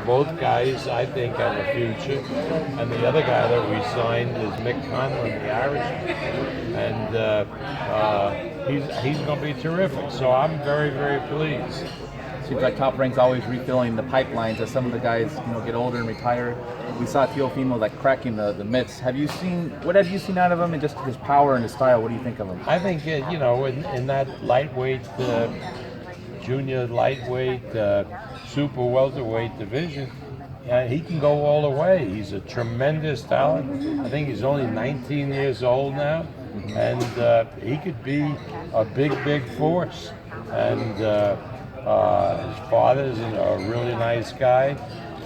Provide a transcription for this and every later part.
both guys, I think, have a future. And the other guy that we signed is Mick Conlon, the Irishman, and he's going to be terrific. So I'm very, very pleased. Seems like Top Rank's always refilling the pipelines as some of the guys, get older and retire. We saw Teofimo cracking the mitts. What have you seen out of him, and just his power and his style? What do you think of him? I think in that lightweight, junior lightweight, super welterweight division, he can go all the way. He's a tremendous talent. I think he's only 19 years old now, and he could be a big force. And his father's a really nice guy.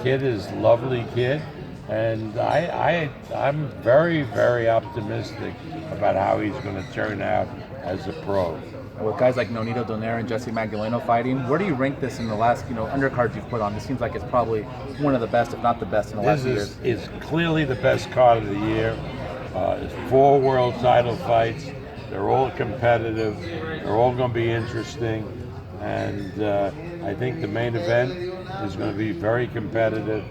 Kid is a lovely kid. And I'm very, very optimistic about how he's going to turn out as a pro. With guys like Nonito Donaire and Jesse Magdaleno fighting, where do you rank this in the last undercards you've put on? This seems like it's probably one of the best, if not the best, in the last years. This is clearly the best card of the year. It's 4 world title fights. They're all competitive. They're all going to be interesting. And I think the main event is going to be very competitive.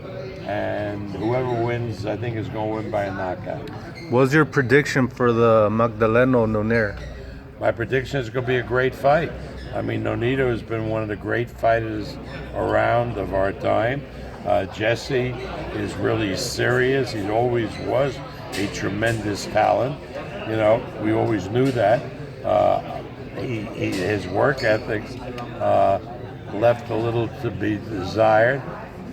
And whoever wins, I think, is going to win by a knockout. What's your prediction for the Magdaleno-Donaire? My prediction is going to be a great fight. I mean, Nonito has been one of the great fighters around of our time. Jesse is really serious. He always was a tremendous talent. We always knew that. His work ethics left a little to be desired,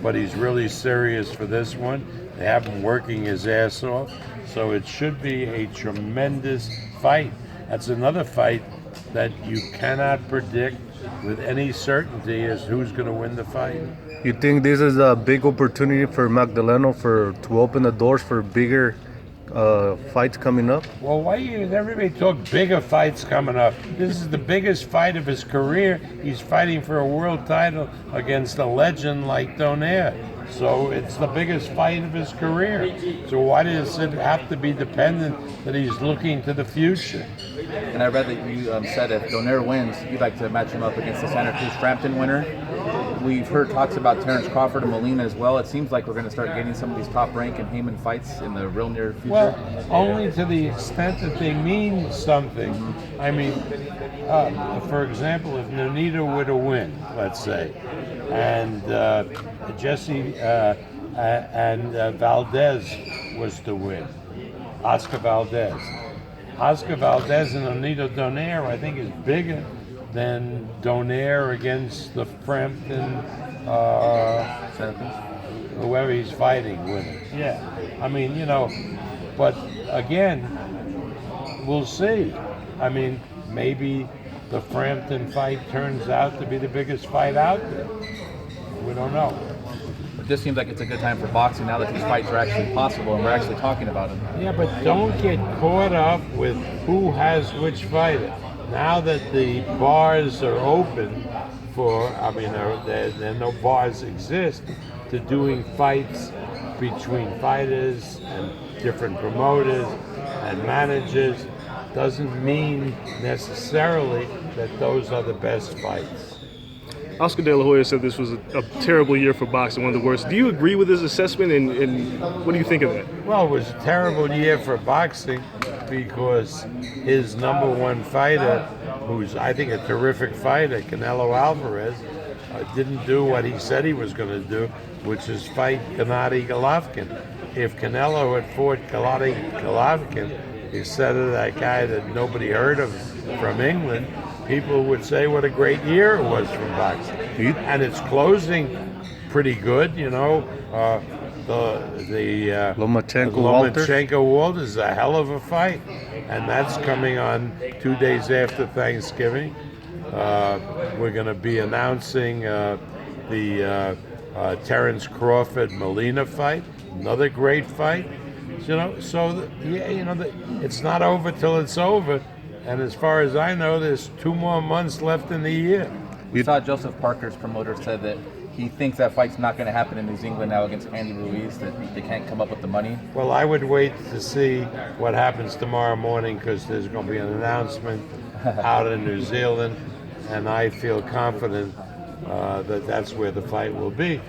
but he's really serious for this one. They have him working his ass off, so it should be a tremendous fight. That's another fight that you cannot predict with any certainty as who's going to win the fight. You think this is a big opportunity for Magdaleno to open the doors for bigger fights coming up? Well, why everybody talk bigger fights coming up? This is the biggest fight of his career. He's fighting for a world title against a legend like Donaire. So it's the biggest fight of his career. So why does it have to be dependent that he's looking to the future? And I read that you said if Donaire wins, you'd like to match him up against the Santa Cruz Frampton winner. We've heard talks about Terrence Crawford and Molina as well. It seems like we're going to start getting some of these Top Rank and Heyman fights in the real near future. Well, only to the extent that they mean something. I mean, for example, if Nonito were to win, let's say, and Jesse and Valdez was to win, Oscar Valdez and Nonito Donaire, I think, is bigger than Donaire against the Frampton, whoever he's fighting with him. Yeah, I mean, but again, we'll see. I mean, maybe the Frampton fight turns out to be the biggest fight out there. We don't know. But this seems like it's a good time for boxing now that these fights are actually possible and we're actually talking about them. Yeah, but don't get caught up with who has which fighter. Now that the bars are open there no bars exist to doing fights between fighters and different promoters and managers, doesn't mean necessarily that those are the best fights. Oscar De La Hoya said this was a terrible year for boxing, one of the worst. Do you agree with his assessment, and what do you think of that? Well, it was a terrible year for boxing because his number one fighter, who's I think a terrific fighter, Canelo Alvares, didn't do what he said he was going to do, which is fight Gennady Golovkin. If Canelo had fought Gennady Golovkin instead of that guy that nobody heard of from England, people would say what a great year it was from boxing. And it's closing pretty good, the Lomachenko Walters is a hell of a fight, and that's coming on 2 days after Thanksgiving. We're going to be announcing the Terrence Crawford Molina fight, another great fight. It's not over till it's over. And as far as I know, there's 2 more months left in the year. We saw Joseph Parker's promoter said that he thinks that fight's not going to happen in New Zealand now against Andy Ruiz, that they can't come up with the money. Well, I would wait to see what happens tomorrow morning because there's going to be an announcement out in New Zealand, and I feel confident that that's where the fight will be.